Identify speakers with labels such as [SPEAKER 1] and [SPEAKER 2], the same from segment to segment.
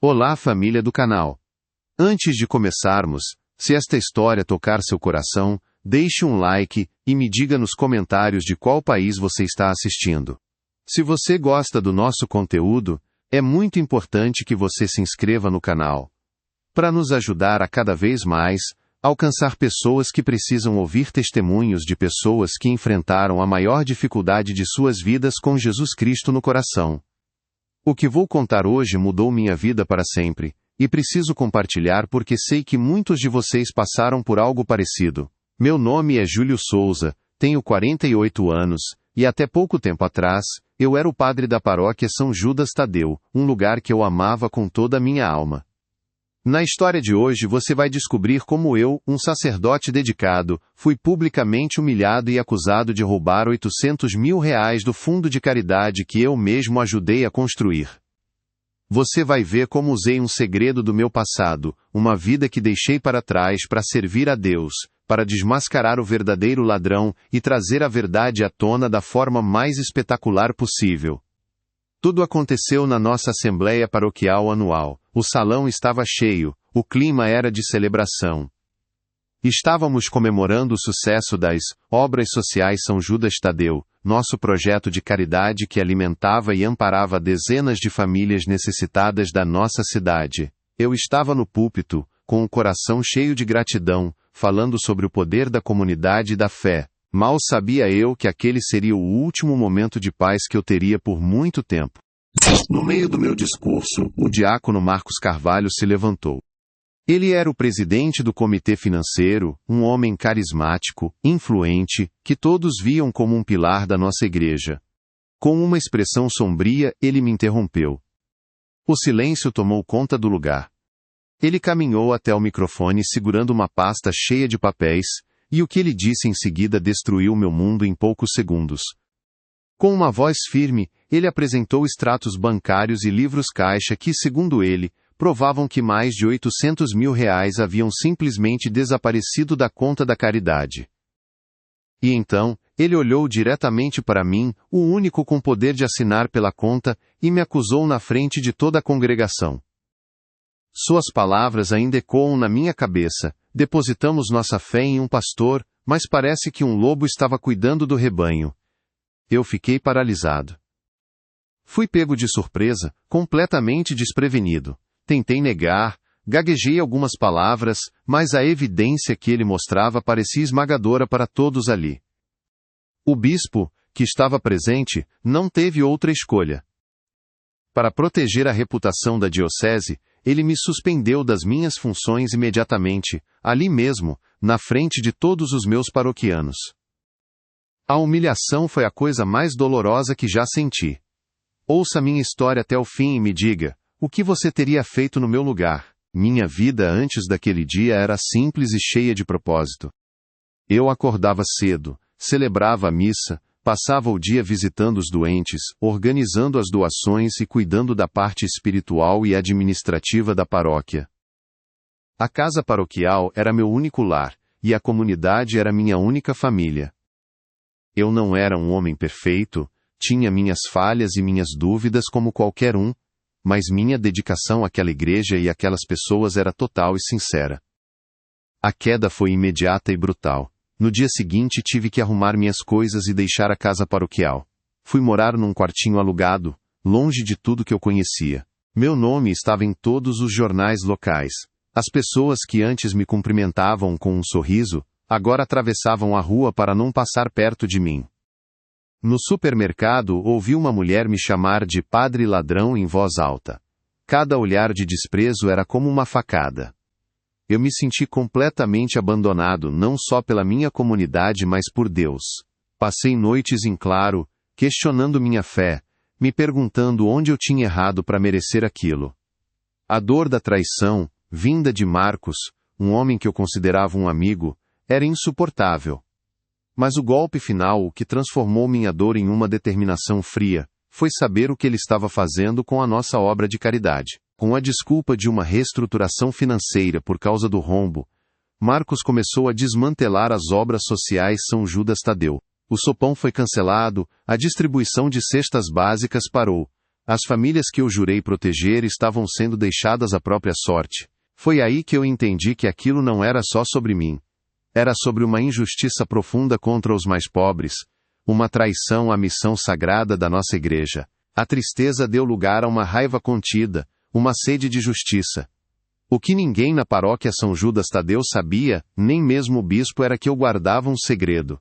[SPEAKER 1] Olá, família do canal. Antes de começarmos, se esta história tocar seu coração, deixe um like e me diga nos comentários de qual país você está assistindo. Se você gosta do nosso conteúdo, é muito importante que você se inscreva no canal, para nos ajudar a cada vez mais alcançar pessoas que precisam ouvir testemunhos de pessoas que enfrentaram a maior dificuldade de suas vidas com Jesus Cristo no coração. O que vou contar hoje mudou minha vida para sempre, e preciso compartilhar porque sei que muitos de vocês passaram por algo parecido. Meu nome é Júlio Souza, tenho 48 anos, e até pouco tempo atrás, eu era o padre da paróquia São Judas Tadeu, um lugar que eu amava com toda a minha alma. Na história de hoje você vai descobrir como eu, um sacerdote dedicado, fui publicamente humilhado e acusado de roubar R$800 mil do fundo de caridade que eu mesmo ajudei a construir. Você vai ver como usei um segredo do meu passado, uma vida que deixei para trás para servir a Deus, para desmascarar o verdadeiro ladrão e trazer a verdade à tona da forma mais espetacular possível. Tudo aconteceu na nossa Assembleia Paroquial anual. O salão estava cheio, o clima era de celebração. Estávamos comemorando o sucesso das Obras Sociais São Judas Tadeu, nosso projeto de caridade que alimentava e amparava dezenas de famílias necessitadas da nossa cidade. Eu estava no púlpito, com o coração cheio de gratidão, falando sobre o poder da comunidade e da fé. Mal sabia eu que aquele seria o último momento de paz que eu teria por muito tempo. No meio do meu discurso, o diácono Marcos Carvalho se levantou. Ele era o presidente do comitê financeiro, um homem carismático, influente, que todos viam como um pilar da nossa igreja. Com uma expressão sombria, ele me interrompeu. O silêncio tomou conta do lugar. Ele caminhou até o microfone segurando uma pasta cheia de papéis, e o que ele disse em seguida destruiu meu mundo em poucos segundos. Com uma voz firme, ele apresentou extratos bancários e livros caixa que, segundo ele, provavam que mais de R$800 mil haviam simplesmente desaparecido da conta da caridade. E então, ele olhou diretamente para mim, o único com poder de assinar pela conta, e me acusou na frente de toda a congregação. Suas palavras ainda ecoam na minha cabeça. Depositamos nossa fé em um pastor, mas parece que um lobo estava cuidando do rebanho. Eu fiquei paralisado. Fui pego de surpresa, completamente desprevenido. Tentei negar, gaguejei algumas palavras, mas a evidência que ele mostrava parecia esmagadora para todos ali. O bispo, que estava presente, não teve outra escolha. Para proteger a reputação da diocese, ele me suspendeu das minhas funções imediatamente, ali mesmo, na frente de todos os meus paroquianos. A humilhação foi a coisa mais dolorosa que já senti. Ouça minha história até o fim e me diga, o que você teria feito no meu lugar? Minha vida antes daquele dia era simples e cheia de propósito. Eu acordava cedo, celebrava a missa, passava o dia visitando os doentes, organizando as doações e cuidando da parte espiritual e administrativa da paróquia. A casa paroquial era meu único lar, e a comunidade era minha única família. Eu não era um homem perfeito, tinha minhas falhas e minhas dúvidas como qualquer um, mas minha dedicação àquela igreja e àquelas pessoas era total e sincera. A queda foi imediata e brutal. No dia seguinte tive que arrumar minhas coisas e deixar a casa paroquial. Fui morar num quartinho alugado, longe de tudo que eu conhecia. Meu nome estava em todos os jornais locais. As pessoas que antes me cumprimentavam com um sorriso, agora atravessavam a rua para não passar perto de mim. No supermercado ouvi uma mulher me chamar de padre ladrão em voz alta. Cada olhar de desprezo era como uma facada. Eu me senti completamente abandonado não só pela minha comunidade mas por Deus. Passei noites em claro, questionando minha fé, me perguntando onde eu tinha errado para merecer aquilo. A dor da traição, vinda de Marcos, um homem que eu considerava um amigo, era insuportável. Mas o golpe final, o que transformou minha dor em uma determinação fria, foi saber o que ele estava fazendo com a nossa obra de caridade. Com a desculpa de uma reestruturação financeira por causa do rombo, Marcos começou a desmantelar as obras sociais São Judas Tadeu. O sopão foi cancelado, a distribuição de cestas básicas parou. As famílias que eu jurei proteger estavam sendo deixadas à própria sorte. Foi aí que eu entendi que aquilo não era só sobre mim. Era sobre uma injustiça profunda contra os mais pobres, uma traição à missão sagrada da nossa igreja. A tristeza deu lugar a uma raiva contida, uma sede de justiça. O que ninguém na paróquia São Judas Tadeu sabia, nem mesmo o bispo, era que eu guardava um segredo.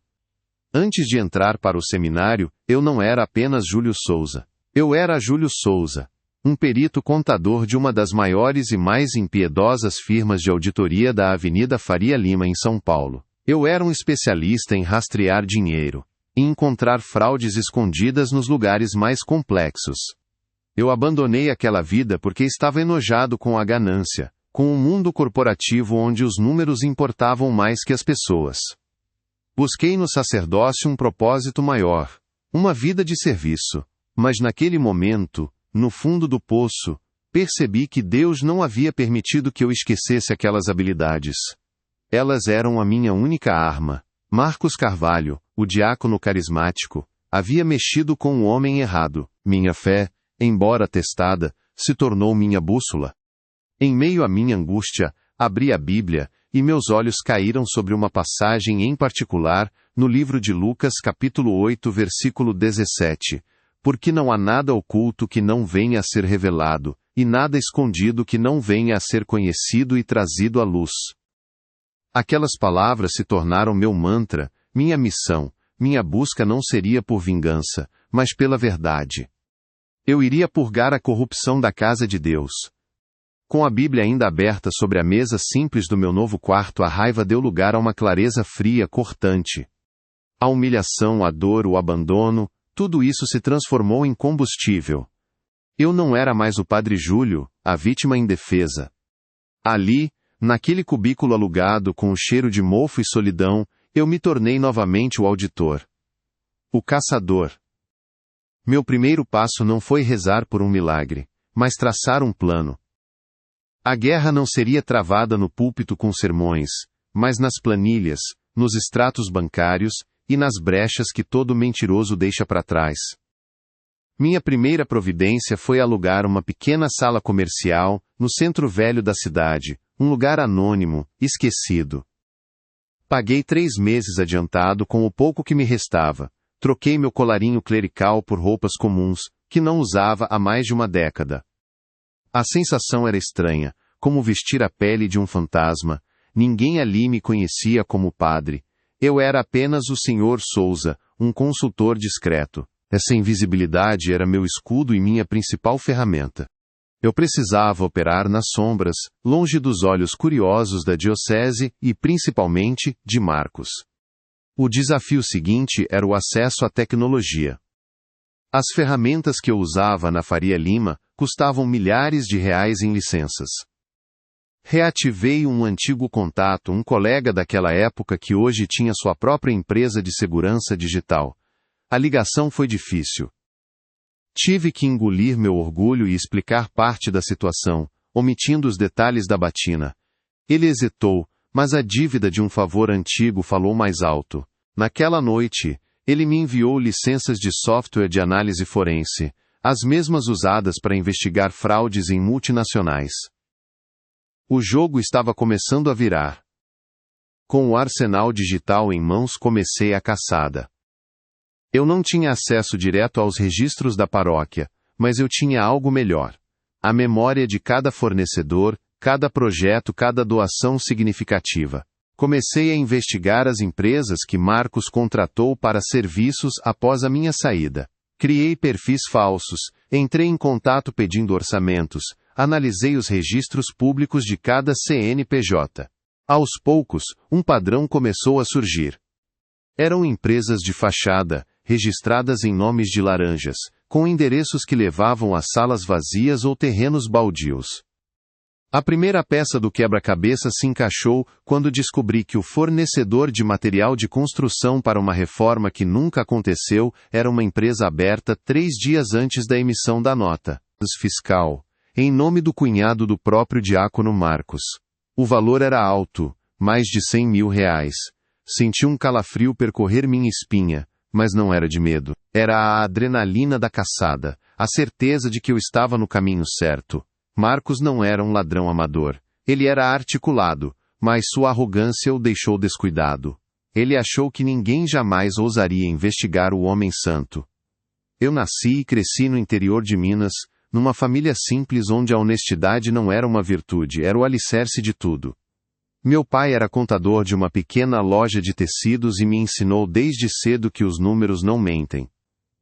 [SPEAKER 1] Antes de entrar para o seminário, eu não era apenas Júlio Souza. Eu era Júlio Souza, um perito contador de uma das maiores e mais impiedosas firmas de auditoria da Avenida Faria Lima, em São Paulo. Eu era um especialista em rastrear dinheiro, em encontrar fraudes escondidas nos lugares mais complexos. Eu abandonei aquela vida porque estava enojado com a ganância, com um mundo corporativo onde os números importavam mais que as pessoas. Busquei no sacerdócio um propósito maior, uma vida de serviço, mas naquele momento, no fundo do poço, percebi que Deus não havia permitido que eu esquecesse aquelas habilidades. Elas eram a minha única arma. Marcos Carvalho, o diácono carismático, havia mexido com o homem errado. Minha fé, embora testada, se tornou minha bússola. Em meio à minha angústia, abri a Bíblia, e meus olhos caíram sobre uma passagem em particular, no livro de Lucas capítulo 8 versículo 17. Porque não há nada oculto que não venha a ser revelado, e nada escondido que não venha a ser conhecido e trazido à luz. Aquelas palavras se tornaram meu mantra, minha missão. Minha busca não seria por vingança, mas pela verdade. Eu iria purgar a corrupção da casa de Deus. Com a Bíblia ainda aberta sobre a mesa simples do meu novo quarto, a raiva deu lugar a uma clareza fria, cortante. A humilhação, a dor, o abandono, tudo isso se transformou em combustível. Eu não era mais o Padre Júlio, a vítima indefesa. Ali, naquele cubículo alugado com o cheiro de mofo e solidão, eu me tornei novamente o auditor. O caçador. Meu primeiro passo não foi rezar por um milagre, mas traçar um plano. A guerra não seria travada no púlpito com sermões, mas nas planilhas, nos extratos bancários e nas brechas que todo mentiroso deixa para trás. Minha primeira providência foi alugar uma pequena sala comercial no centro velho da cidade, um lugar anônimo, esquecido. Paguei 3 meses adiantado com o pouco que me restava. Troquei meu colarinho clerical por roupas comuns, que não usava há mais de uma década. A sensação era estranha, como vestir a pele de um fantasma. Ninguém ali me conhecia como padre. Eu era apenas o Sr. Souza, um consultor discreto. Essa invisibilidade era meu escudo e minha principal ferramenta. Eu precisava operar nas sombras, longe dos olhos curiosos da diocese e, principalmente, de Marcos. O desafio seguinte era o acesso à tecnologia. As ferramentas que eu usava na Faria Lima custavam milhares de reais em licenças. Reativei um antigo contato, um colega daquela época que hoje tinha sua própria empresa de segurança digital. A ligação foi difícil. Tive que engolir meu orgulho e explicar parte da situação, omitindo os detalhes da batina. Ele hesitou, mas a dívida de um favor antigo falou mais alto. Naquela noite, ele me enviou licenças de software de análise forense, as mesmas usadas para investigar fraudes em multinacionais. O jogo estava começando a virar. Com o arsenal digital em mãos, comecei a caçada. Eu não tinha acesso direto aos registros da paróquia, mas eu tinha algo melhor. A memória de cada fornecedor, cada projeto, cada doação significativa. Comecei a investigar as empresas que Marcos contratou para serviços após a minha saída. Criei perfis falsos, entrei em contato pedindo orçamentos, analisei os registros públicos de cada CNPJ. Aos poucos, um padrão começou a surgir. Eram empresas de fachada, registradas em nomes de laranjas, com endereços que levavam a salas vazias ou terrenos baldios. A primeira peça do quebra-cabeça se encaixou quando descobri que o fornecedor de material de construção para uma reforma que nunca aconteceu era uma empresa aberta 3 dias antes da emissão da nota fiscal, em nome do cunhado do próprio diácono Marcos. O valor era alto, mais de R$100 mil. Senti um calafrio percorrer minha espinha, mas não era de medo. Era a adrenalina da caçada, a certeza de que eu estava no caminho certo. Marcos não era um ladrão amador. Ele era articulado, mas sua arrogância o deixou descuidado. Ele achou que ninguém jamais ousaria investigar o homem santo. Eu nasci e cresci no interior de Minas, numa família simples onde a honestidade não era uma virtude, era o alicerce de tudo. Meu pai era contador de uma pequena loja de tecidos e me ensinou desde cedo que os números não mentem.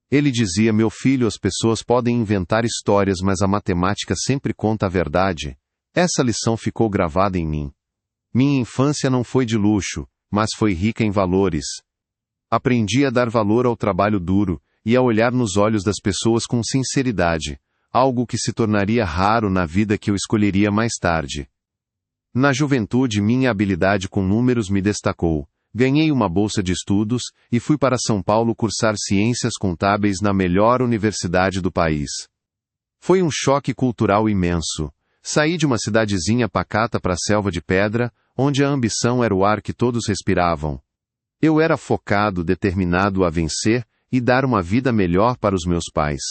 [SPEAKER 1] Ele dizia: meu filho, as pessoas podem inventar histórias, mas a matemática sempre conta a verdade. Essa lição ficou gravada em mim. Minha infância não foi de luxo, mas foi rica em valores. Aprendi a dar valor ao trabalho duro e a olhar nos olhos das pessoas com sinceridade, algo que se tornaria raro na vida que eu escolheria mais tarde. Na juventude, minha habilidade com números me destacou. Ganhei uma bolsa de estudos e fui para São Paulo cursar ciências contábeis na melhor universidade do país. Foi um choque cultural imenso. Saí de uma cidadezinha pacata para a selva de pedra, onde a ambição era o ar que todos respiravam. Eu era focado, determinado a vencer e dar uma vida melhor para os meus pais.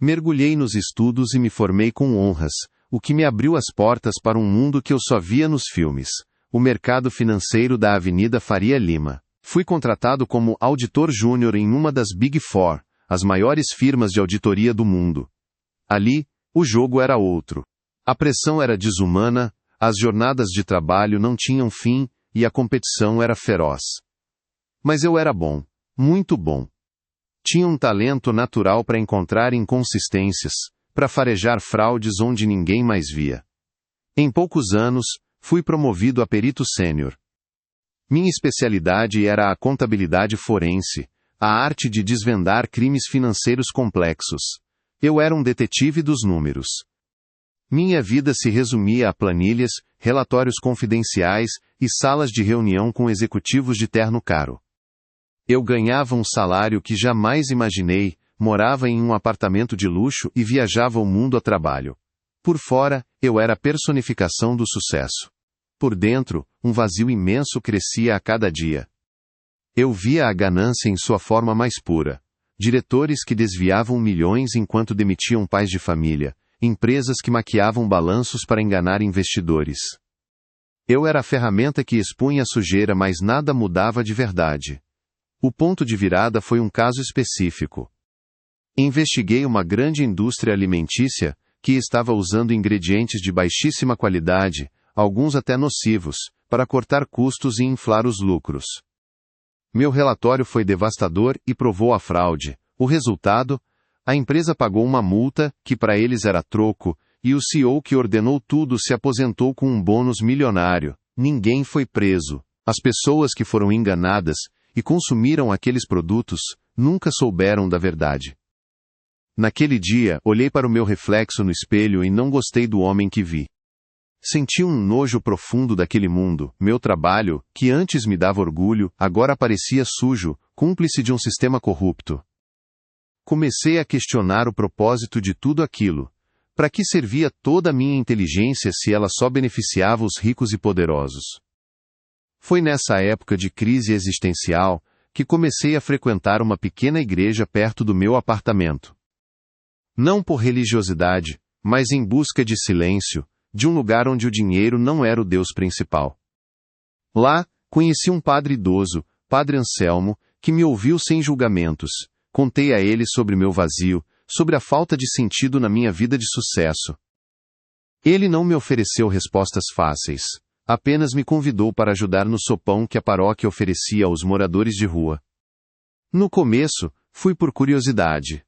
[SPEAKER 1] Mergulhei nos estudos e me formei com honras, o que me abriu as portas para um mundo que eu só via nos filmes, o mercado financeiro da Avenida Faria Lima. Fui contratado como auditor júnior em uma das Big Four, as maiores firmas de auditoria do mundo. Ali, o jogo era outro. A pressão era desumana, as jornadas de trabalho não tinham fim e a competição era feroz. Mas eu era bom, muito bom. Tinha um talento natural para encontrar inconsistências, para farejar fraudes onde ninguém mais via. Em poucos anos, fui promovido a perito sênior. Minha especialidade era a contabilidade forense, a arte de desvendar crimes financeiros complexos. Eu era um detetive dos números. Minha vida se resumia a planilhas, relatórios confidenciais e salas de reunião com executivos de terno caro. Eu ganhava um salário que jamais imaginei, morava em um apartamento de luxo e viajava o mundo a trabalho. Por fora, eu era a personificação do sucesso. Por dentro, um vazio imenso crescia a cada dia. Eu via a ganância em sua forma mais pura. Diretores que desviavam milhões enquanto demitiam pais de família, empresas que maquiavam balanços para enganar investidores. Eu era a ferramenta que expunha a sujeira, mas nada mudava de verdade. O ponto de virada foi um caso específico. Investiguei uma grande indústria alimentícia que estava usando ingredientes de baixíssima qualidade, alguns até nocivos, para cortar custos e inflar os lucros. Meu relatório foi devastador e provou a fraude. O resultado? A empresa pagou uma multa, que para eles era troco, e o CEO que ordenou tudo se aposentou com um bônus milionário. Ninguém foi preso. As pessoas que foram enganadas e consumiram aqueles produtos nunca souberam da verdade. Naquele dia, olhei para o meu reflexo no espelho e não gostei do homem que vi. Senti um nojo profundo daquele mundo. Meu trabalho, que antes me dava orgulho, agora parecia sujo, cúmplice de um sistema corrupto. Comecei a questionar o propósito de tudo aquilo. Para que servia toda a minha inteligência se ela só beneficiava os ricos e poderosos? Foi nessa época de crise existencial que comecei a frequentar uma pequena igreja perto do meu apartamento. Não por religiosidade, mas em busca de silêncio, de um lugar onde o dinheiro não era o Deus principal. Lá, conheci um padre idoso, Padre Anselmo, que me ouviu sem julgamentos. Contei a ele sobre meu vazio, sobre a falta de sentido na minha vida de sucesso. Ele não me ofereceu respostas fáceis. Apenas me convidou para ajudar no sopão que a paróquia oferecia aos moradores de rua. No começo, fui por curiosidade.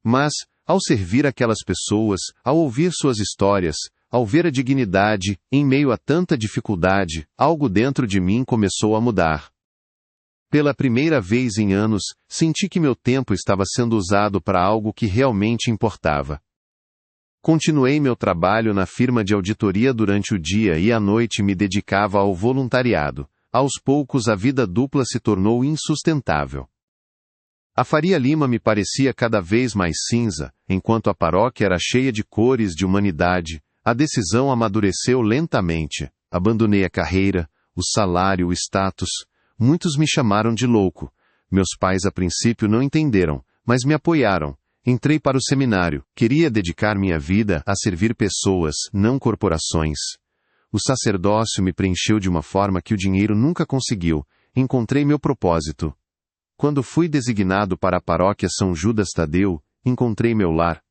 [SPEAKER 1] Mas, ao servir aquelas pessoas, ao ouvir suas histórias, ao ver a dignidade, em meio a tanta dificuldade, algo dentro de mim começou a mudar. Pela primeira vez em anos, senti que meu tempo estava sendo usado para algo que realmente importava. Continuei meu trabalho na firma de auditoria durante o dia e à noite me dedicava ao voluntariado. Aos poucos a vida dupla se tornou insustentável. A Faria Lima me parecia cada vez mais cinza, enquanto a paróquia era cheia de cores de humanidade. A decisão amadureceu lentamente. Abandonei a carreira, o salário, o status. Muitos me chamaram de louco. Meus pais a princípio não entenderam, mas me apoiaram. Entrei para o seminário. Queria dedicar minha vida a servir pessoas, não corporações. O sacerdócio me preencheu de uma forma que o dinheiro nunca conseguiu. Encontrei meu propósito. Quando fui designado para a paróquia São Judas Tadeu, encontrei meu lar.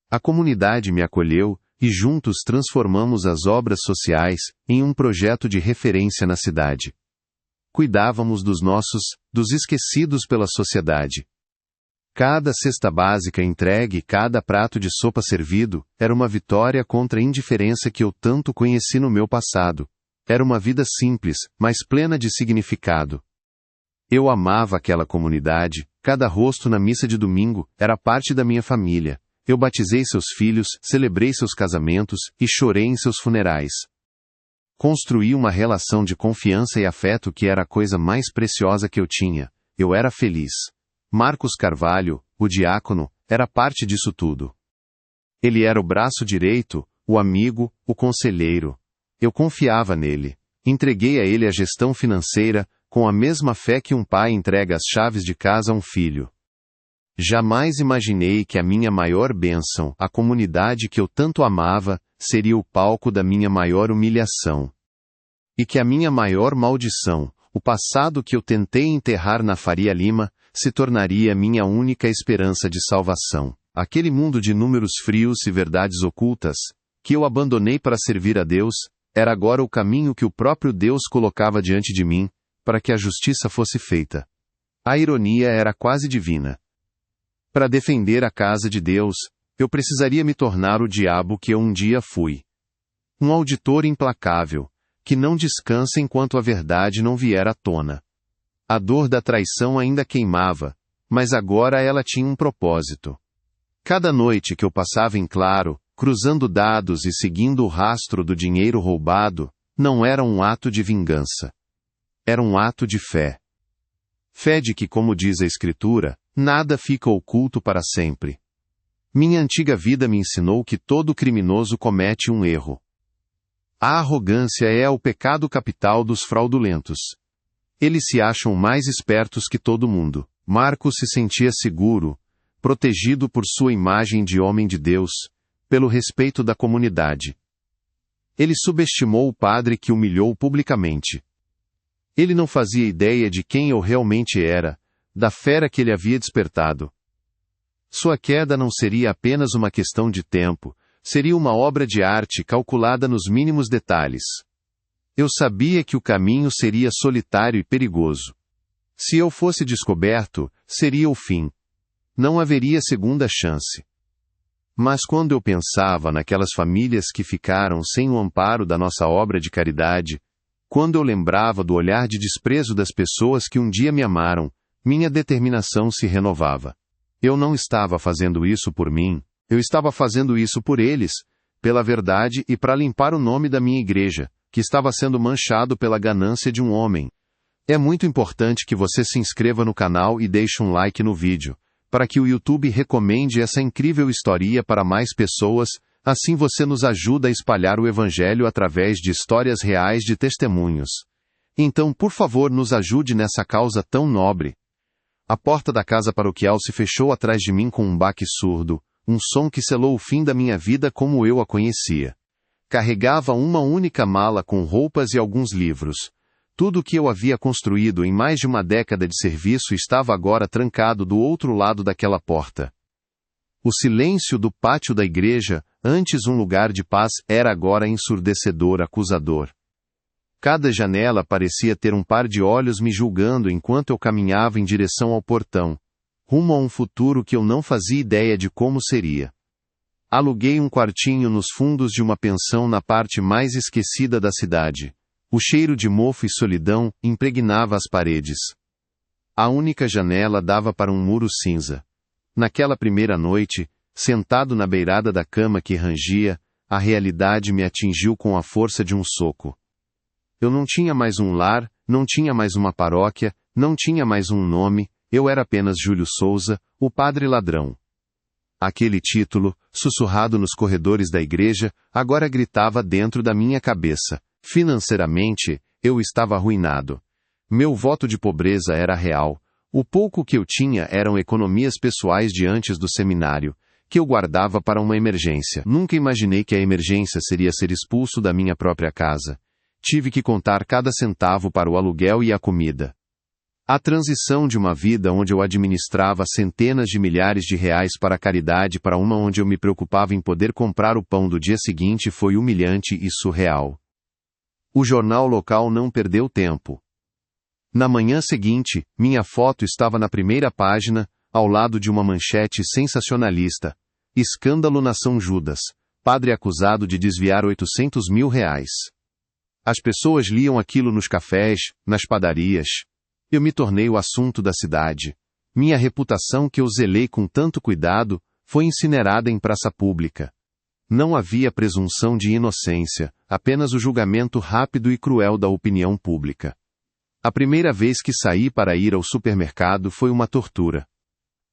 [SPEAKER 1] A comunidade me acolheu, e juntos transformamos as obras sociais em um projeto de referência na cidade. Cuidávamos dos esquecidos pela sociedade. Cada cesta básica entregue, cada prato de sopa servido, era uma vitória contra a indiferença que eu tanto conheci no meu passado. Era uma vida simples, mas plena de significado. Eu amava aquela comunidade, cada rosto na missa de domingo era parte da minha família. Eu batizei seus filhos, celebrei seus casamentos e chorei em seus funerais. Construí uma relação de confiança e afeto que era a coisa mais preciosa que eu tinha. Eu era feliz. Marcos Carvalho, o diácono, era parte disso tudo. Ele era o braço direito, o amigo, o conselheiro. Eu confiava nele. Entreguei a ele a gestão financeira, com a mesma fé que um pai entrega as chaves de casa a um filho. Jamais imaginei que a minha maior bênção, a comunidade que eu tanto amava, seria o palco da minha maior humilhação. E que a minha maior maldição, o passado que eu tentei enterrar na Faria Lima, se tornaria minha única esperança de salvação. Aquele mundo de números frios e verdades ocultas, que eu abandonei para servir a Deus, era agora o caminho que o próprio Deus colocava diante de mim, para que a justiça fosse feita. A ironia era quase divina. Para defender a casa de Deus, eu precisaria me tornar o diabo que eu um dia fui. Um auditor implacável, que não descansa enquanto a verdade não vier à tona. A dor da traição ainda queimava, mas agora ela tinha um propósito. Cada noite que eu passava em claro, cruzando dados e seguindo o rastro do dinheiro roubado, não era um ato de vingança. Era um ato de fé. Fé de que, como diz a Escritura, nada fica oculto para sempre. Minha antiga vida me ensinou que todo criminoso comete um erro. A arrogância é o pecado capital dos fraudulentos. Eles se acham mais espertos que todo mundo. Marcos se sentia seguro, protegido por sua imagem de homem de Deus, pelo respeito da comunidade. Ele subestimou o padre que humilhou publicamente. Ele não fazia ideia de quem eu realmente era, da fera que ele havia despertado. Sua queda não seria apenas uma questão de tempo, seria uma obra de arte calculada nos mínimos detalhes. Eu sabia que o caminho seria solitário e perigoso. Se eu fosse descoberto, seria o fim. Não haveria segunda chance. Mas quando eu pensava naquelas famílias que ficaram sem o amparo da nossa obra de caridade, quando eu lembrava do olhar de desprezo das pessoas que um dia me amaram, minha determinação se renovava. Eu não estava fazendo isso por mim, eu estava fazendo isso por eles, pela verdade e para limpar o nome da minha igreja, que estava sendo manchado pela ganância de um homem. É muito importante que você se inscreva no canal e deixe um like no vídeo, para que o YouTube recomende essa incrível história para mais pessoas. Assim você nos ajuda a espalhar o Evangelho através de histórias reais de testemunhos. Então, por favor, nos ajude nessa causa tão nobre. A porta da casa paroquial se fechou atrás de mim com um baque surdo, um som que selou o fim da minha vida como eu a conhecia. Carregava uma única mala com roupas e alguns livros. Tudo o que eu havia construído em mais de uma década de serviço estava agora trancado do outro lado daquela porta. O silêncio do pátio da igreja, antes um lugar de paz, era agora ensurdecedor, acusador. Cada janela parecia ter um par de olhos me julgando enquanto eu caminhava em direção ao portão, rumo a um futuro que eu não fazia ideia de como seria. Aluguei um quartinho nos fundos de uma pensão na parte mais esquecida da cidade. O cheiro de mofo e solidão impregnava as paredes. A única janela dava para um muro cinza. Naquela primeira noite, sentado na beirada da cama que rangia, a realidade me atingiu com a força de um soco. Eu não tinha mais um lar, não tinha mais uma paróquia, não tinha mais um nome, eu era apenas Júlio Souza, o padre ladrão. Aquele título, sussurrado nos corredores da igreja, agora gritava dentro da minha cabeça. Financeiramente, eu estava arruinado. Meu voto de pobreza era real. O pouco que eu tinha eram economias pessoais de antes do seminário, que eu guardava para uma emergência. Nunca imaginei que a emergência seria ser expulso da minha própria casa. Tive que contar cada centavo para o aluguel e a comida. A transição de uma vida onde eu administrava centenas de milhares de reais para a caridade para uma onde eu me preocupava em poder comprar o pão do dia seguinte foi humilhante e surreal. O jornal local não perdeu tempo. Na manhã seguinte, minha foto estava na primeira página, ao lado de uma manchete sensacionalista. Escândalo na São Judas. Padre acusado de desviar 800 mil reais. As pessoas liam aquilo nos cafés, nas padarias. Eu me tornei o assunto da cidade. Minha reputação que eu zelei com tanto cuidado, foi incinerada em praça pública. Não havia presunção de inocência, apenas o julgamento rápido e cruel da opinião pública. A primeira vez que saí para ir ao supermercado foi uma tortura.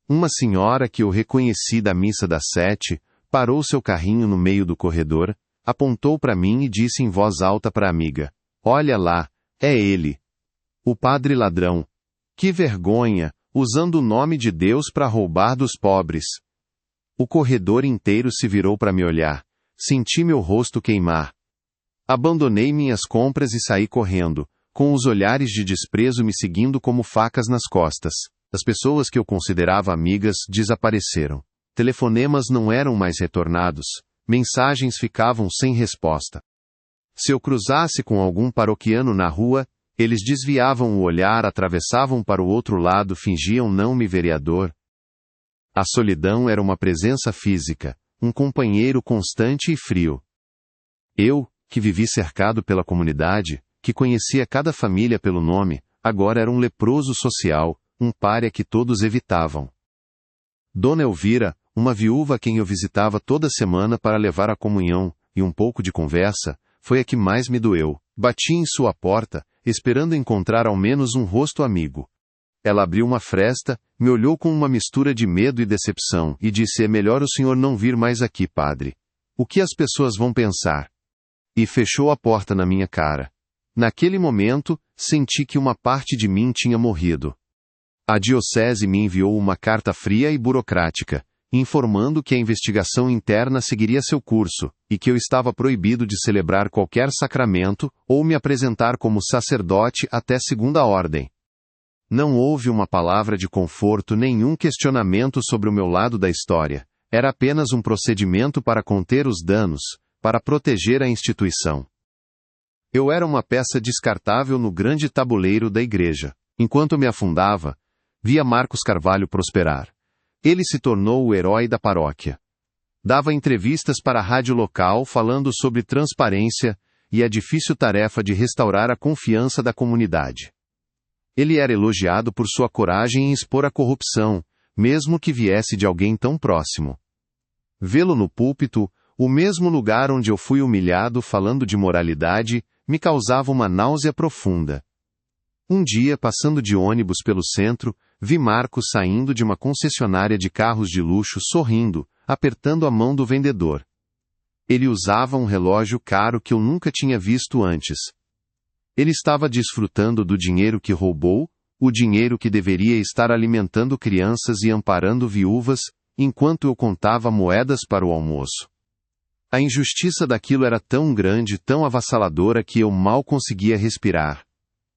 [SPEAKER 1] Uma senhora que eu reconheci da missa das 7, parou seu carrinho no meio do corredor, apontou para mim e disse em voz alta para a amiga: "Olha lá, é ele. O padre ladrão. Que vergonha, usando o nome de Deus para roubar dos pobres." O corredor inteiro se virou para me olhar. Senti meu rosto queimar. Abandonei minhas compras e saí correndo, com os olhares de desprezo me seguindo como facas nas costas. As pessoas que eu considerava amigas desapareceram. Telefonemas não eram mais retornados. Mensagens ficavam sem resposta. Se eu cruzasse com algum paroquiano na rua, eles desviavam o olhar, atravessavam para o outro lado, fingiam não me vereador. A solidão era uma presença física, um companheiro constante e frio. Eu, que vivi cercado pela comunidade, que conhecia cada família pelo nome, agora era um leproso social, um pária que todos evitavam. Dona Elvira, uma viúva a quem eu visitava toda semana para levar a comunhão, e um pouco de conversa, foi a que mais me doeu. Bati em sua porta, esperando encontrar ao menos um rosto amigo. Ela abriu uma fresta, me olhou com uma mistura de medo e decepção, e disse: "É melhor o senhor não vir mais aqui, padre. O que as pessoas vão pensar?" E fechou a porta na minha cara. Naquele momento, senti que uma parte de mim tinha morrido. A diocese me enviou uma carta fria e burocrática, informando que a investigação interna seguiria seu curso, e que eu estava proibido de celebrar qualquer sacramento, ou me apresentar como sacerdote até segunda ordem. Não houve uma palavra de conforto, nenhum questionamento sobre o meu lado da história. Era apenas um procedimento para conter os danos, para proteger a instituição. Eu era uma peça descartável no grande tabuleiro da igreja. Enquanto me afundava, via Marcos Carvalho prosperar. Ele se tornou o herói da paróquia. Dava entrevistas para a rádio local falando sobre transparência e a difícil tarefa de restaurar a confiança da comunidade. Ele era elogiado por sua coragem em expor a corrupção, mesmo que viesse de alguém tão próximo. Vê-lo no púlpito, o mesmo lugar onde eu fui humilhado falando de moralidade, me causava uma náusea profunda. Um dia, passando de ônibus pelo centro, vi Marcos saindo de uma concessionária de carros de luxo sorrindo, apertando a mão do vendedor. Ele usava um relógio caro que eu nunca tinha visto antes. Ele estava desfrutando do dinheiro que roubou, o dinheiro que deveria estar alimentando crianças e amparando viúvas, enquanto eu contava moedas para o almoço. A injustiça daquilo era tão grande, tão avassaladora que eu mal conseguia respirar.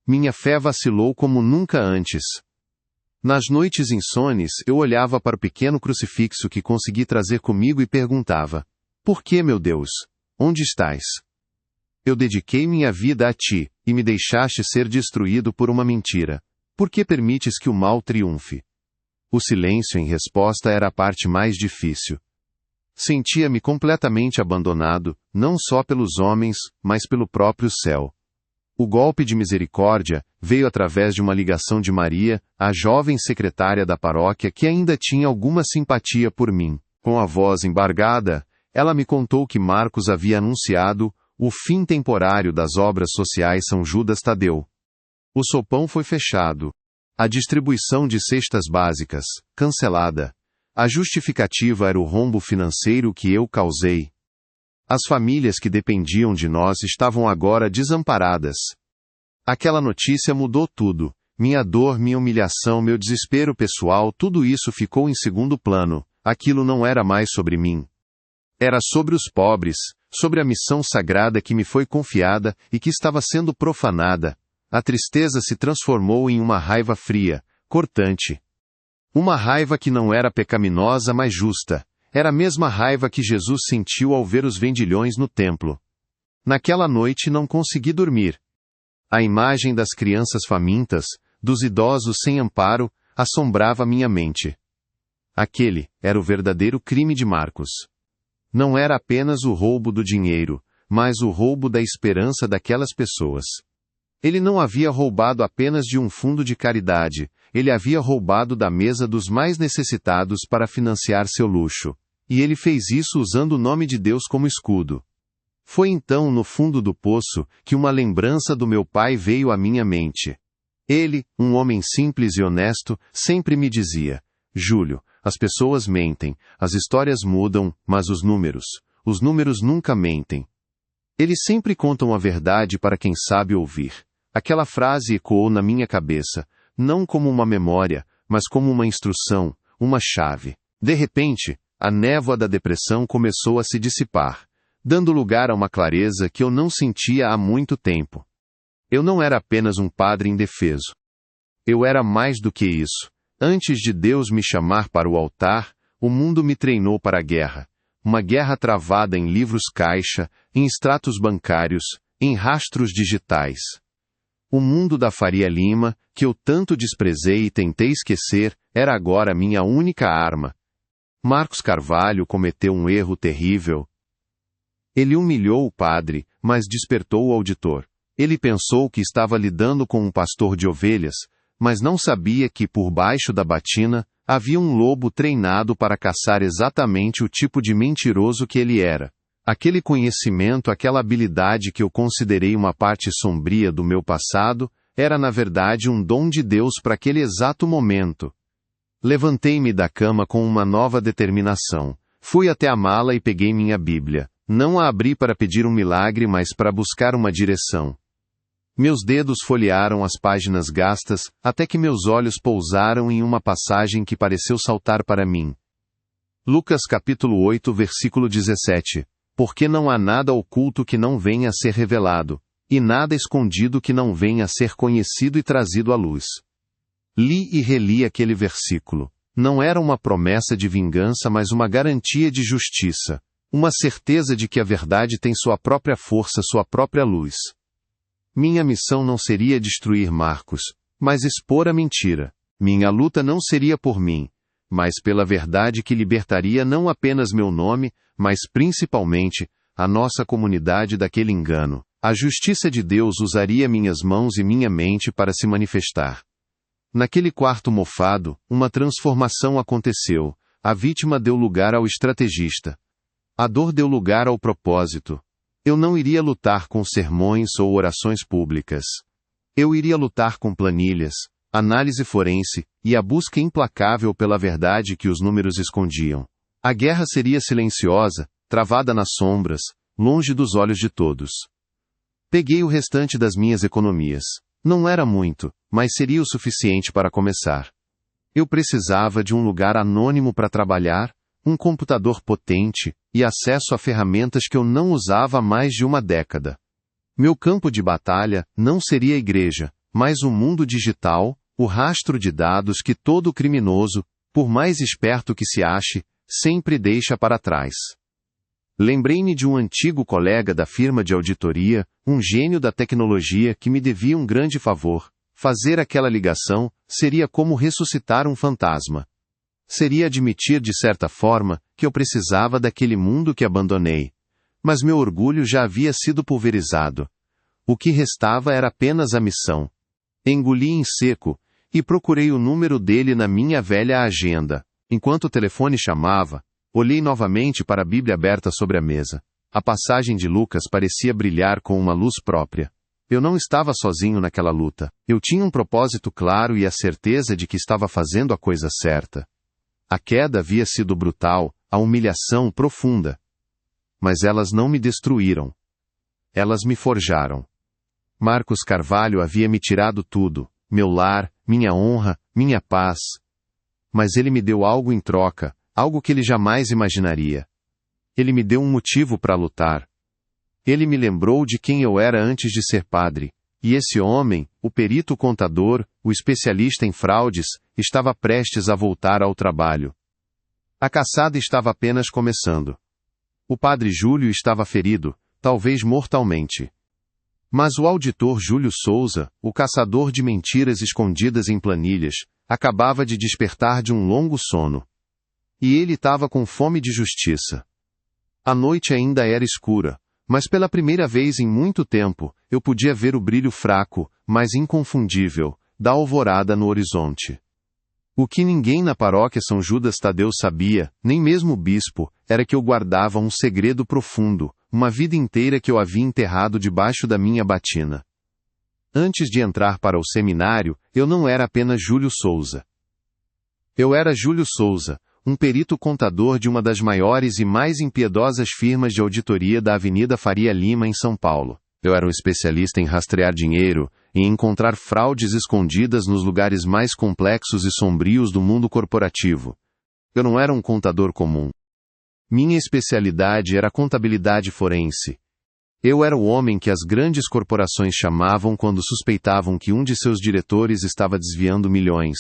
[SPEAKER 1] Minha fé vacilou como nunca antes. Nas noites insones, eu olhava para o pequeno crucifixo que consegui trazer comigo e perguntava: "Por que, meu Deus? Onde estás? Eu dediquei minha vida a ti, e me deixaste ser destruído por uma mentira. Por que permites que o mal triunfe?" O silêncio em resposta era a parte mais difícil. Sentia-me completamente abandonado, não só pelos homens, mas pelo próprio céu. O golpe de misericórdia veio através de uma ligação de Maria, a jovem secretária da paróquia que ainda tinha alguma simpatia por mim. Com a voz embargada, ela me contou que Marcos havia anunciado o fim temporário das obras sociais São Judas Tadeu. O sopão foi fechado. A distribuição de cestas básicas, cancelada. A justificativa era o rombo financeiro que eu causei. As famílias que dependiam de nós estavam agora desamparadas. Aquela notícia mudou tudo. Minha dor, minha humilhação, meu desespero pessoal, tudo isso ficou em segundo plano. Aquilo não era mais sobre mim. Era sobre os pobres, sobre a missão sagrada que me foi confiada e que estava sendo profanada. A tristeza se transformou em uma raiva fria, cortante. Uma raiva que não era pecaminosa, mas justa. Era a mesma raiva que Jesus sentiu ao ver os vendilhões no templo. Naquela noite não consegui dormir. A imagem das crianças famintas, dos idosos sem amparo, assombrava minha mente. Aquele era o verdadeiro crime de Marcos. Não era apenas o roubo do dinheiro, mas o roubo da esperança daquelas pessoas. Ele não havia roubado apenas de um fundo de caridade, ele havia roubado da mesa dos mais necessitados para financiar seu luxo. E ele fez isso usando o nome de Deus como escudo. Foi então, no fundo do poço, que uma lembrança do meu pai veio à minha mente. Ele, um homem simples e honesto, sempre me dizia: Júlio, as pessoas mentem, as histórias mudam, mas os números nunca mentem. Eles sempre contam a verdade para quem sabe ouvir. Aquela frase ecoou na minha cabeça, não como uma memória, mas como uma instrução, uma chave. De repente, a névoa da depressão começou a se dissipar, dando lugar a uma clareza que eu não sentia há muito tempo. Eu não era apenas um padre indefeso. Eu era mais do que isso. Antes de Deus me chamar para o altar, o mundo me treinou para a guerra. Uma guerra travada em livros caixa, em extratos bancários, em rastros digitais. O mundo da Faria Lima, que eu tanto desprezei e tentei esquecer, era agora minha única arma. Marcos Carvalho cometeu um erro terrível. Ele humilhou o padre, mas despertou o auditor. Ele pensou que estava lidando com um pastor de ovelhas, mas não sabia que por baixo da batina havia um lobo treinado para caçar exatamente o tipo de mentiroso que ele era. Aquele conhecimento, aquela habilidade que eu considerei uma parte sombria do meu passado, era na verdade um dom de Deus para aquele exato momento. Levantei-me da cama com uma nova determinação. Fui até a mala e peguei minha Bíblia. Não a abri para pedir um milagre, mas para buscar uma direção. Meus dedos folhearam as páginas gastas, até que meus olhos pousaram em uma passagem que pareceu saltar para mim. Lucas capítulo 8, versículo 17. Porque não há nada oculto que não venha a ser revelado, e nada escondido que não venha a ser conhecido e trazido à luz. Li e reli aquele versículo. Não era uma promessa de vingança, mas uma garantia de justiça. Uma certeza de que a verdade tem sua própria força, sua própria luz. Minha missão não seria destruir Marcos, mas expor a mentira. Minha luta não seria por mim, mas pela verdade que libertaria não apenas meu nome, mas principalmente a nossa comunidade daquele engano. A justiça de Deus usaria minhas mãos e minha mente para se manifestar. Naquele quarto mofado, uma transformação aconteceu. A vítima deu lugar ao estrategista. A dor deu lugar ao propósito. Eu não iria lutar com sermões ou orações públicas. Eu iria lutar com planilhas, análise forense e a busca implacável pela verdade que os números escondiam. A guerra seria silenciosa, travada nas sombras, longe dos olhos de todos. Peguei o restante das minhas economias. Não era muito, mas seria o suficiente para começar. Eu precisava de um lugar anônimo para trabalhar, um computador potente e acesso a ferramentas que eu não usava há mais de uma década. Meu campo de batalha não seria a igreja, mas o mundo digital, o rastro de dados que todo criminoso, por mais esperto que se ache, sempre deixa para trás. Lembrei-me de um antigo colega da firma de auditoria, um gênio da tecnologia que me devia um grande favor. Fazer aquela ligação seria como ressuscitar um fantasma. Seria admitir de certa forma que eu precisava daquele mundo que abandonei. Mas meu orgulho já havia sido pulverizado. O que restava era apenas a missão. Engoli em seco, e procurei o número dele na minha velha agenda. Enquanto o telefone chamava, olhei novamente para a Bíblia aberta sobre a mesa. A passagem de Lucas parecia brilhar com uma luz própria. Eu não estava sozinho naquela luta. Eu tinha um propósito claro e a certeza de que estava fazendo a coisa certa. A queda havia sido brutal, a humilhação profunda. Mas elas não me destruíram. Elas me forjaram. Marcos Carvalho havia me tirado tudo, meu lar, minha honra, minha paz. Mas ele me deu algo em troca, algo que ele jamais imaginaria. Ele me deu um motivo para lutar. Ele me lembrou de quem eu era antes de ser padre, e esse homem, o perito contador, o especialista em fraudes, estava prestes a voltar ao trabalho. A caçada estava apenas começando. O padre Júlio estava ferido, talvez mortalmente. Mas o auditor Júlio Souza, o caçador de mentiras escondidas em planilhas, acabava de despertar de um longo sono. E ele estava com fome de justiça. A noite ainda era escura, mas pela primeira vez em muito tempo, eu podia ver o brilho fraco, mas inconfundível, da alvorada no horizonte. O que ninguém na paróquia São Judas Tadeu sabia, nem mesmo o bispo, era que eu guardava um segredo profundo, uma vida inteira que eu havia enterrado debaixo da minha batina. Antes de entrar para o seminário, eu não era apenas Júlio Souza. Eu era Júlio Souza, um perito contador de uma das maiores e mais impiedosas firmas de auditoria da Avenida Faria Lima, em São Paulo. Eu era um especialista em rastrear dinheiro, em encontrar fraudes escondidas nos lugares mais complexos e sombrios do mundo corporativo. Eu não era um contador comum. Minha especialidade era a contabilidade forense. Eu era o homem que as grandes corporações chamavam quando suspeitavam que um de seus diretores estava desviando milhões.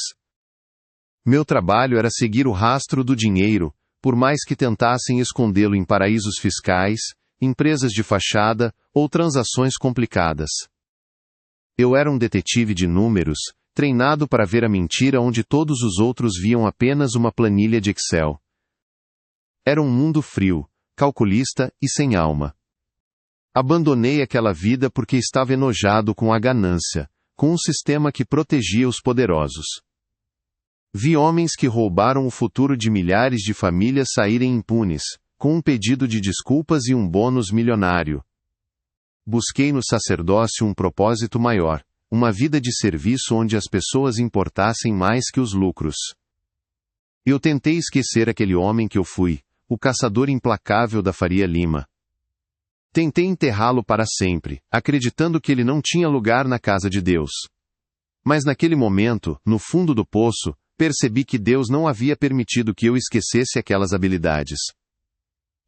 [SPEAKER 1] Meu trabalho era seguir o rastro do dinheiro, por mais que tentassem escondê-lo em paraísos fiscais, empresas de fachada ou transações complicadas. Eu era um detetive de números, treinado para ver a mentira onde todos os outros viam apenas uma planilha de Excel. Era um mundo frio, calculista e sem alma. Abandonei aquela vida porque estava enojado com a ganância, com um sistema que protegia os poderosos. Vi homens que roubaram o futuro de milhares de famílias saírem impunes, com um pedido de desculpas e um bônus milionário. Busquei no sacerdócio um propósito maior, uma vida de serviço onde as pessoas importassem mais que os lucros. Eu tentei esquecer aquele homem que eu fui, o caçador implacável da Faria Lima. Tentei enterrá-lo para sempre, acreditando que ele não tinha lugar na casa de Deus. Mas naquele momento, no fundo do poço, percebi que Deus não havia permitido que eu esquecesse aquelas habilidades.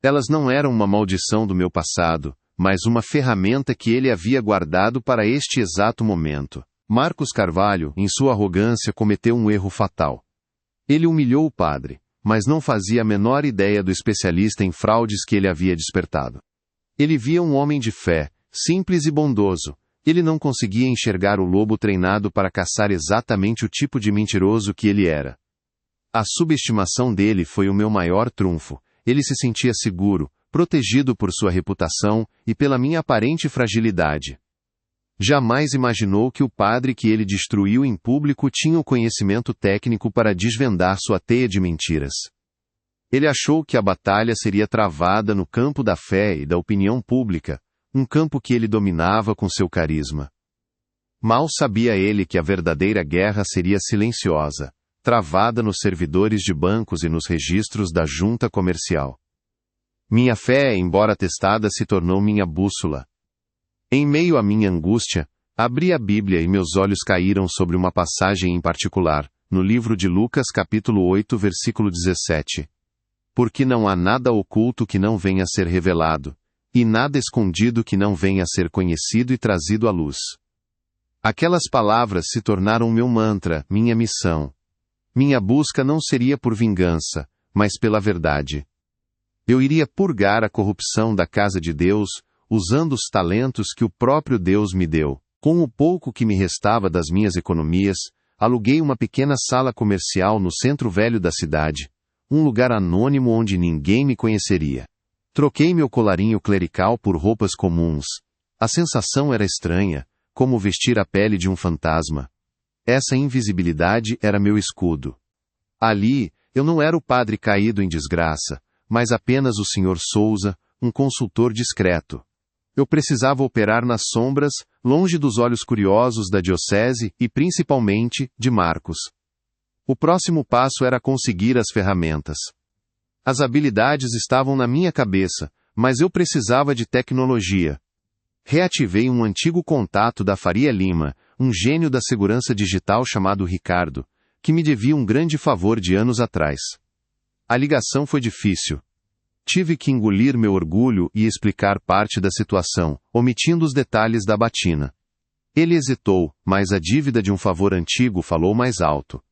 [SPEAKER 1] Elas não eram uma maldição do meu passado, mas uma ferramenta que ele havia guardado para este exato momento. Marcos Carvalho, em sua arrogância, cometeu um erro fatal. Ele humilhou o padre, mas não fazia a menor ideia do especialista em fraudes que ele havia despertado. Ele via um homem de fé, simples e bondoso. Ele não conseguia enxergar o lobo treinado para caçar exatamente o tipo de mentiroso que ele era. A subestimação dele foi o meu maior trunfo. Ele se sentia seguro, protegido por sua reputação e pela minha aparente fragilidade. Jamais imaginou que o padre que ele destruiu em público tinha o conhecimento técnico para desvendar sua teia de mentiras. Ele achou que a batalha seria travada no campo da fé e da opinião pública, um campo que ele dominava com seu carisma. Mal sabia ele que a verdadeira guerra seria silenciosa, travada nos servidores de bancos e nos registros da junta comercial. Minha fé, embora testada, se tornou minha bússola. Em meio à minha angústia, abri a Bíblia e meus olhos caíram sobre uma passagem em particular, no livro de Lucas capítulo 8, versículo 17. Porque não há nada oculto que não venha a ser revelado, e nada escondido que não venha a ser conhecido e trazido à luz. Aquelas palavras se tornaram meu mantra, minha missão. Minha busca não seria por vingança, mas pela verdade. Eu iria purgar a corrupção da casa de Deus, usando os talentos que o próprio Deus me deu. Com o pouco que me restava das minhas economias, aluguei uma pequena sala comercial no centro velho da cidade, um lugar anônimo onde ninguém me conheceria. Troquei meu colarinho clerical por roupas comuns. A sensação era estranha, como vestir a pele de um fantasma. Essa invisibilidade era meu escudo. Ali, eu não era o padre caído em desgraça, mas apenas o Sr. Souza, um consultor discreto. Eu precisava operar nas sombras, longe dos olhos curiosos da diocese e, principalmente, de Marcos. O próximo passo era conseguir as ferramentas. As habilidades estavam na minha cabeça, mas eu precisava de tecnologia. Reativei um antigo contato da Faria Lima, um gênio da segurança digital chamado Ricardo, que me devia um grande favor de anos atrás. A ligação foi difícil. Tive que engolir meu orgulho e explicar parte da situação, omitindo os detalhes da batina. Ele hesitou, mas a dívida de um favor antigo falou mais alto.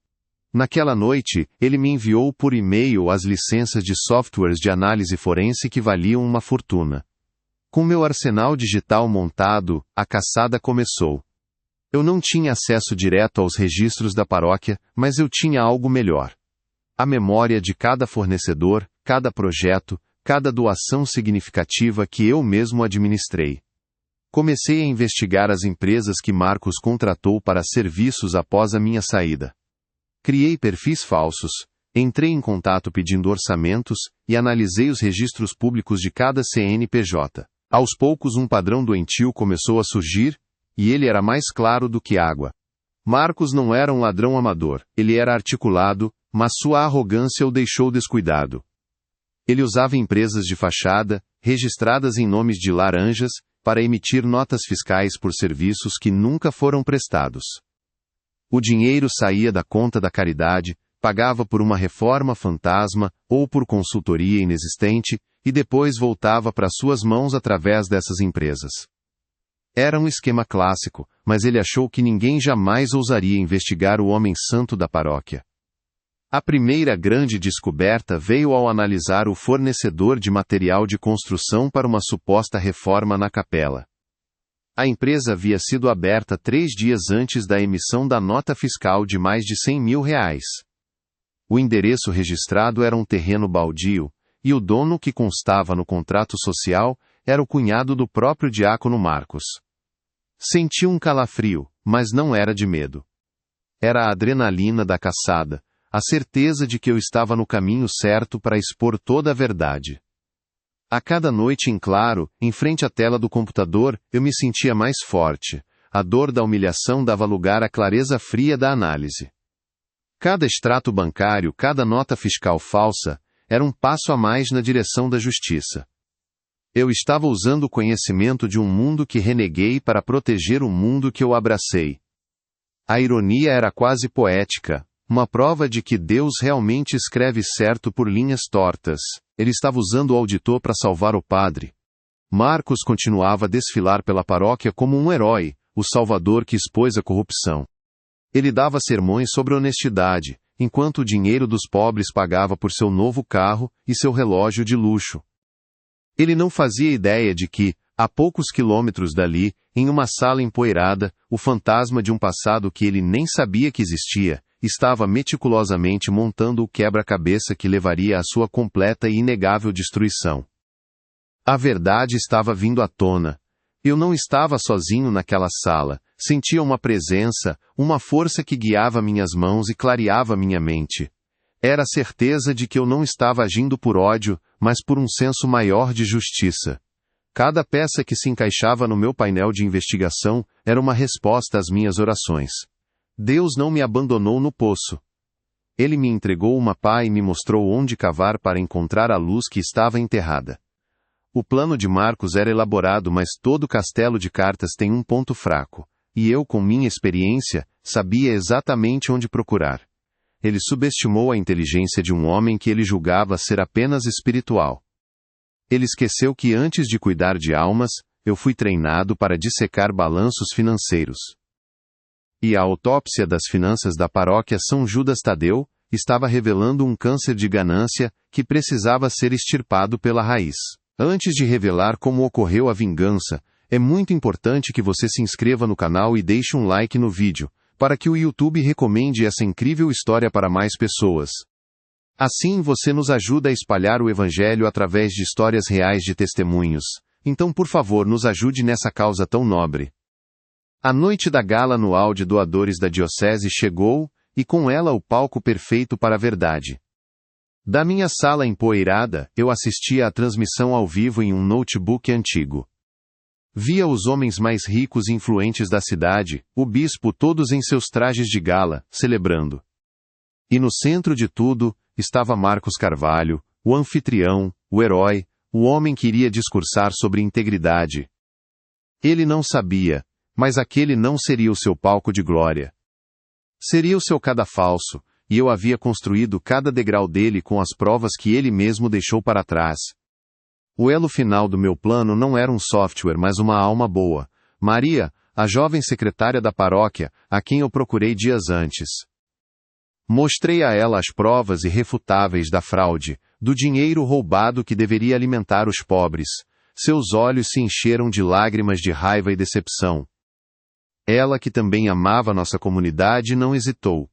[SPEAKER 1] Naquela noite, ele me enviou por e-mail as licenças de softwares de análise forense que valiam uma fortuna. Com meu arsenal digital montado, a caçada começou. Eu não tinha acesso direto aos registros da paróquia, mas eu tinha algo melhor. A memória de cada fornecedor, cada projeto, cada doação significativa que eu mesmo administrei. Comecei a investigar as empresas que Marcos contratou para serviços após a minha saída. Criei perfis falsos, entrei em contato pedindo orçamentos e analisei os registros públicos de cada CNPJ. Aos poucos um padrão doentio começou a surgir, e ele era mais claro do que água. Marcos não era um ladrão amador, ele era articulado, mas sua arrogância o deixou descuidado. Ele usava empresas de fachada, registradas em nomes de laranjas, para emitir notas fiscais por serviços que nunca foram prestados. O dinheiro saía da conta da caridade, pagava por uma reforma fantasma ou por consultoria inexistente, e depois voltava para suas mãos através dessas empresas. Era um esquema clássico, mas ele achou que ninguém jamais ousaria investigar o homem santo da paróquia. A primeira grande descoberta veio ao analisar o fornecedor de material de construção para uma suposta reforma na capela. A empresa havia sido aberta 3 dias antes da emissão da nota fiscal de mais de R$100 mil. O endereço registrado era um terreno baldio, e o dono que constava no contrato social era o cunhado do próprio diácono Marcos. Senti um calafrio, mas não era de medo. Era a adrenalina da caçada, a certeza de que eu estava no caminho certo para expor toda a verdade. A cada noite em claro, em frente à tela do computador, eu me sentia mais forte. A dor da humilhação dava lugar à clareza fria da análise. Cada extrato bancário, cada nota fiscal falsa, era um passo a mais na direção da justiça. Eu estava usando o conhecimento de um mundo que reneguei para proteger o mundo que eu abracei. A ironia era quase poética. Uma prova de que Deus realmente escreve certo por linhas tortas. Ele estava usando o auditor para salvar o padre. Marcos continuava a desfilar pela paróquia como um herói, o salvador que expôs a corrupção. Ele dava sermões sobre honestidade, enquanto o dinheiro dos pobres pagava por seu novo carro e seu relógio de luxo. Ele não fazia ideia de que, a poucos quilômetros dali, em uma sala empoeirada, o fantasma de um passado que ele nem sabia que existia, estava meticulosamente montando o quebra-cabeça que levaria à sua completa e inegável destruição. A verdade estava vindo à tona. Eu não estava sozinho naquela sala, sentia uma presença, uma força que guiava minhas mãos e clareava minha mente. Era a certeza de que eu não estava agindo por ódio, mas por um senso maior de justiça. Cada peça que se encaixava no meu painel de investigação era uma resposta às minhas orações. Deus não me abandonou no poço. Ele me entregou uma pá e me mostrou onde cavar para encontrar a luz que estava enterrada. O plano de Marcos era elaborado, mas todo castelo de cartas tem um ponto fraco, e eu, com minha experiência, sabia exatamente onde procurar. Ele subestimou a inteligência de um homem que ele julgava ser apenas espiritual. Ele esqueceu que antes de cuidar de almas, eu fui treinado para dissecar balanços financeiros. E a autópsia das finanças da paróquia São Judas Tadeu estava revelando um câncer de ganância que precisava ser extirpado pela raiz. Antes de revelar como ocorreu a vingança, é muito importante que você se inscreva no canal e deixe um like no vídeo, para que o YouTube recomende essa incrível história para mais pessoas. Assim você nos ajuda a espalhar o Evangelho através de histórias reais de testemunhos. Então, por favor, nos ajude nessa causa tão nobre. A noite da gala anual de doadores da diocese chegou, e com ela o palco perfeito para a verdade. Da minha sala empoeirada, eu assistia à transmissão ao vivo em um notebook antigo. Via os homens mais ricos e influentes da cidade, o bispo todos em seus trajes de gala, celebrando. E no centro de tudo, estava Marcos Carvalho, o anfitrião, o herói, o homem que iria discursar sobre integridade. Ele não sabia, Mas aquele não seria o seu palco de glória. Seria o seu cadafalso, e eu havia construído cada degrau dele com as provas que ele mesmo deixou para trás. O elo final do meu plano não era um software, mas uma alma boa. Maria, a jovem secretária da paróquia, a quem eu procurei dias antes. Mostrei a ela as provas irrefutáveis da fraude, do dinheiro roubado que deveria alimentar os pobres. Seus olhos se encheram de lágrimas de raiva e decepção. Ela, que também amava nossa comunidade, não hesitou.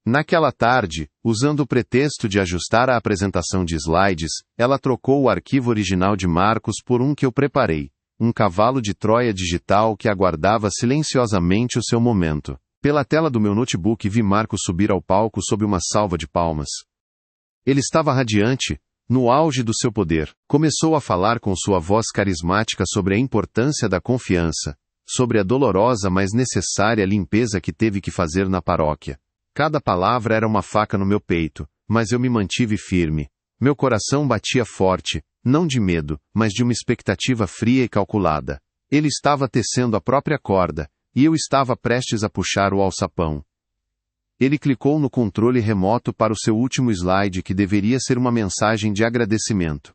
[SPEAKER 1] Naquela tarde, usando o pretexto de ajustar a apresentação de slides, ela trocou o arquivo original de Marcos por um que eu preparei, um cavalo de Troia digital que aguardava silenciosamente o seu momento. Pela tela do meu notebook vi Marcos subir ao palco sob uma salva de palmas. Ele estava radiante, no auge do seu poder. Começou a falar com sua voz carismática sobre a importância da confiança, sobre a dolorosa mas necessária limpeza que teve que fazer na paróquia. Cada palavra era uma faca no meu peito, mas eu me mantive firme. Meu coração batia forte, não de medo, mas de uma expectativa fria e calculada. Ele estava tecendo a própria corda, e eu estava prestes a puxar o alçapão. Ele clicou no controle remoto para o seu último slide, que deveria ser uma mensagem de agradecimento.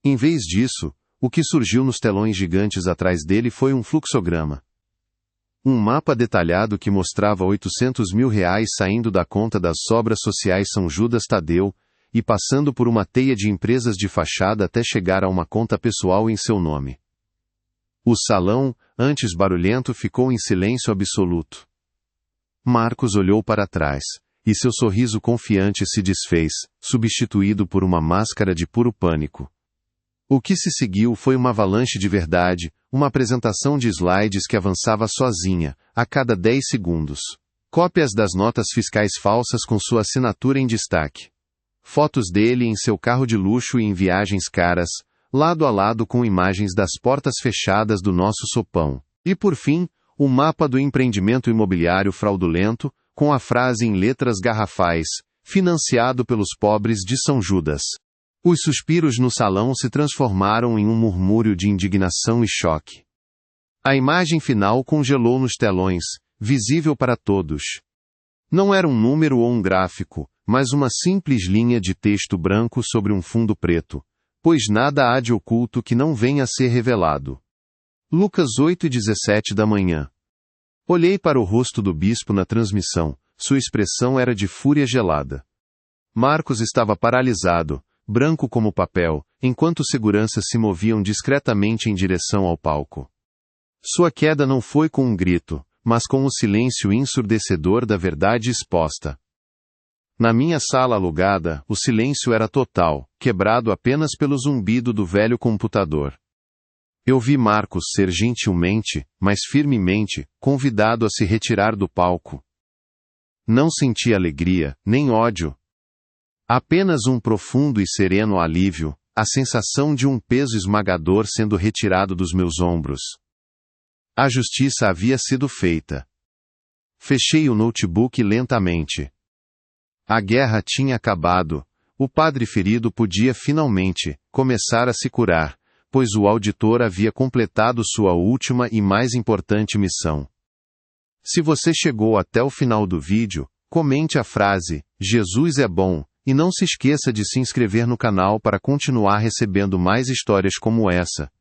[SPEAKER 1] Em vez disso, o que surgiu nos telões gigantes atrás dele foi um fluxograma. Um mapa detalhado que mostrava R$800 mil saindo da conta das obras sociais São Judas Tadeu, e passando por uma teia de empresas de fachada até chegar a uma conta pessoal em seu nome. O salão, antes barulhento, ficou em silêncio absoluto. Marcos olhou para trás, e seu sorriso confiante se desfez, substituído por uma máscara de puro pânico. O que se seguiu foi uma avalanche de verdade, uma apresentação de slides que avançava sozinha, a cada 10 segundos. Cópias das notas fiscais falsas com sua assinatura em destaque. Fotos dele em seu carro de luxo e em viagens caras, lado a lado com imagens das portas fechadas do nosso sopão. E por fim, o mapa do empreendimento imobiliário fraudulento, com a frase em letras garrafais, financiado pelos pobres de São Judas. Os suspiros no salão se transformaram em um murmúrio de indignação e choque. A imagem final congelou nos telões, visível para todos. Não era um número ou um gráfico, mas uma simples linha de texto branco sobre um fundo preto, pois nada há de oculto que não venha a ser revelado. Lucas 8:17 da manhã. Olhei para o rosto do bispo na transmissão, sua expressão era de fúria gelada. Marcos estava paralisado, branco como papel, enquanto seguranças se moviam discretamente em direção ao palco. Sua queda não foi com um grito, mas com o silêncio ensurdecedor da verdade exposta. Na minha sala alugada, o silêncio era total, quebrado apenas pelo zumbido do velho computador. Eu vi Marcos ser gentilmente, mas firmemente, convidado a se retirar do palco. Não senti alegria, nem ódio. Apenas um profundo e sereno alívio, a sensação de um peso esmagador sendo retirado dos meus ombros. A justiça havia sido feita. Fechei o notebook lentamente. A guerra tinha acabado. O padre ferido podia finalmente começar a se curar, pois o auditor havia completado sua última e mais importante missão. Se você chegou até o final do vídeo, comente a frase, Jesus é bom, e não se esqueça de se inscrever no canal para continuar recebendo mais histórias como essa.